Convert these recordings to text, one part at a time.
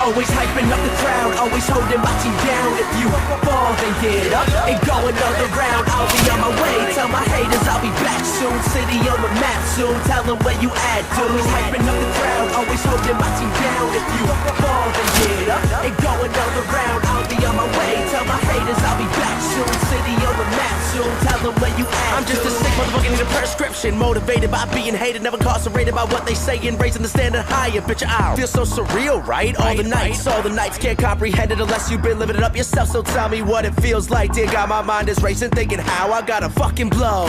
Always hyping up the crowd, always holding my team down. If you fall, then get up and go another round. I'll be on my way, tell my haters I'll be back soon. City on the map soon, tell them where you at. Always hyping up the crowd, always holding my team down. If you fall, then get up and go another round. I'll be on my way, tell my haters I'll be back soon. City on the map soon, tell them where you at. I'm just a sick motherfucker, need a prescription. Motivated by being hated, never incarcerated by what they say and raising the standard higher. Bitch, I feel so surreal, right? All the nights can't comprehend it unless you've been living it up yourself. So tell me what it feels like. Dear God, my mind is racing, thinking how I gotta fucking blow.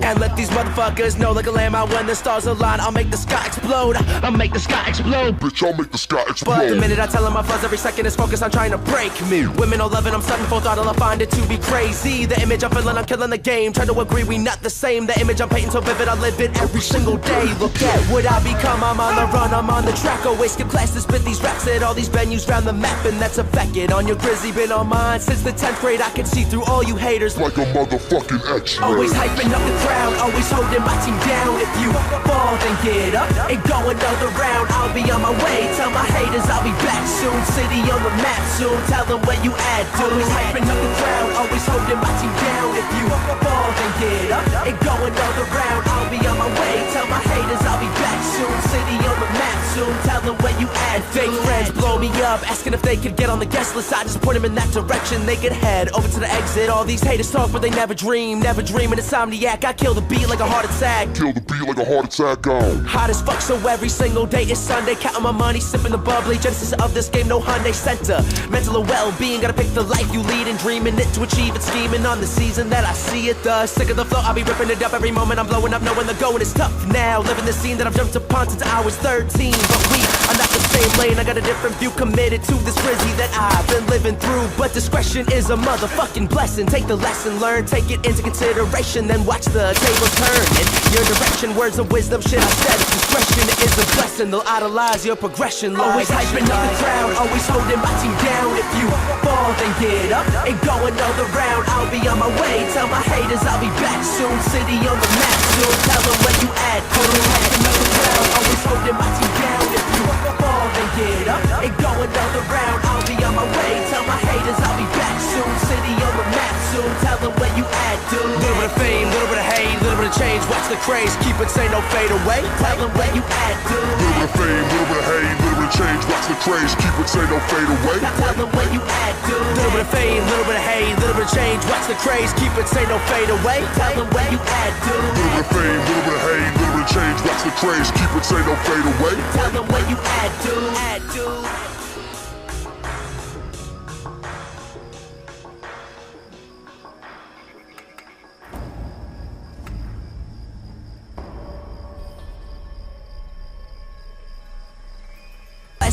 And let these motherfuckers know like a lamb out when the stars align. I'll make the sky explode. I'll make the sky explode. Bitch, I'll make the sky explode. But the minute I tell them my fuzz, every second is focused on trying to break me. Women all loving, I'm sudden full throttle, I find it to be crazy. The image I'm feeling, I'm killing the game. Trying to agree, we not the same. The image I'm painting so vivid, I live it every single day. Look at what I become, I'm on the run, I'm on the track. Always skip class to spit these raps at all these venues round the map. And that's affected on your Grizzy, been on mine since the 10th grade. I can see through all you haters like a motherfucking X-ray. Always hyping up the crowd, always holding my team down. If you fall, then get up and go another round. I'll be on my way, tell my haters I'll be back soon. City on the map soon, tell them where you at. Always hyping up the crowd, always holding my team down. If you fall, then get up and go another round. I'll be on my way, tell my haters I'll be back soon. City on the map soon, tell them where you at. Fake friends blow me up, asking if they could get on the guest list. I just point them in that direction, they could head over to the exit. All these haters talk but they never dream an insomniac. I kill the beat like a heart attack. Kill the beat like a heart attack, on. Hot as fuck, so every single day is Sunday. Counting my money, sipping the bubbly. Genesis of this game, no Hyundai center. Mental and well-being, gotta pick the life you lead and dreaming it to achieve it. Scheming on the season that I see it. The sick of the flow, I'll be ripping it up every moment. I'm blowing up, knowing the going is tough now. Living the scene that I've jumped upon since I was 13. But we are not the same lane. I got a different view, committed to this Rizzy that I've been living through. But discretion is a motherfucking blessing. Take the lesson, learn, take it into consideration, then watch the tables turn in your direction. Words of wisdom, shit I said. Discretion is a blessing. They'll idolize your progression. Always hyping up the crowd, always holding my team down. If you fall, then get up and go another round. I'll be on my way, tell my haters I'll be back soon. City on the map soon, tell them where you at. Always hyping up the crowd, always holding my team down. If you fall, then get up and go another round. I'll be on my way, tell my haters I'll be back soon. City on the map soon, tell them where you at, dude. Little bit of fame, little bit of hate, little bit of change. Watch the craze, keep it, say no fade away. Tell them where you at, dude. Little bit of fame, little bit of hate, little bit of change. Watch the craze, keep it, say no fade away. Tell them where you at, dude. Little bit of fame, little bit of hate, little bit of change. Watch the craze, keep it, say no fade away. Tell them where you at, dude. Little bit of fame, little bit of hate, little bit of change. Watch the craze, keep it, say no fade away. Tell them where you at, dude. At, dude.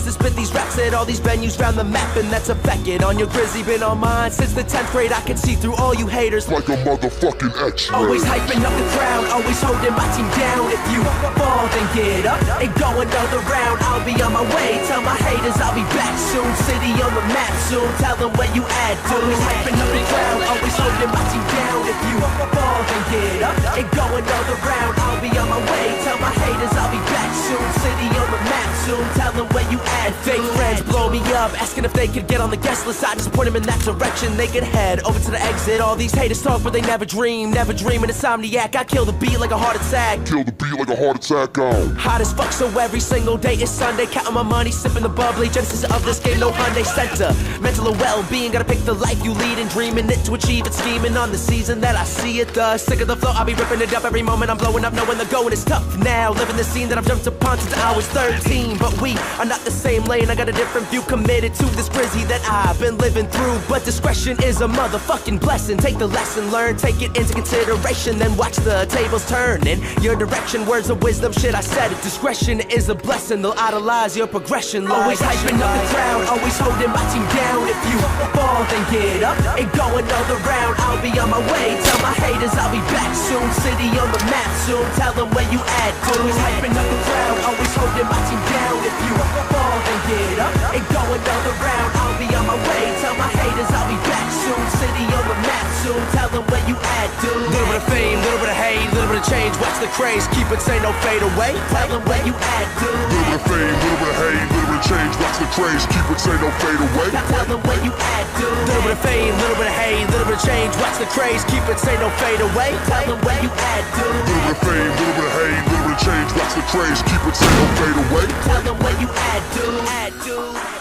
To spit these raps at all these venues round the map, and that's affected on your Grizzy, been on mine since the 10th grade. I can see through all you haters like a motherfucking X-ray. Always hyping up the crowd, always holding my team down. If you fall, then get up and go another round. I'll be on my way, tell my haters I'll be back soon. City on the map soon, tell them where you at, dude. Always hyping up the crowd, always holding my team down. If you fall, then get up and go another round. I'll be on my way, tell my haters I'll be back soon. City on the map soon, tell them where you at. Fake friends blow me up, asking if they could get on the guest list. I just point them in that direction, they could head over to the exit. All these haters talk but they never dream an insomniac. I kill the beat like a heart attack. Kill the beat like a heart attack, on. Hot as fuck, so every single day is Sunday. Counting my money, sipping the bubbly. Genesis of this game, no Hyundai center. Mental and well-being, gotta pick the life you lead and dreaming it to achieve it. Scheming on the season that I see it. The sick of the flow, I'll be ripping it up every moment. I'm blowing up, knowing the going is tough now. Living the scene that I've jumped upon since I was 13. But we are not the same lane. I got a different view, committed to this Grizzy that I've been living through. But discretion is a motherfucking blessing. Take the lesson, learn, take it into consideration, then watch the tables turn in your direction. Words of wisdom, shit I said it. Discretion is a blessing. They'll idolize your progression. Always hyping up the crowd, always holding my team down. If you fall, then get up and go another round. I'll be on my way, tell my haters I'll be back soon. City on the map soon, tell them where you at, dude. Always hyping up the crowd, always holding my team down. If you fall, then get up and go another round. I'll be on my way, tell my haters I'll be back soon. City on the map soon, tell them where you at, dude. Little bit of fame, little bit of hate, little bit of change. change, watch the craze, keep it, say no fade away. Tell them where you at, dude. Little bit of fame, little bit of hate, little bit of change, watch the craze, keep it, say no fade away. Tell them where you at, dude. Little bit of fame, little bit of hate, little bit of change, watch the craze, keep it, say no fade away. Tell them where you at, dude. Little bit of fame, little bit of hate, little bit of change, watch the craze, keep it, say no fade away. Tell them where you at, dude.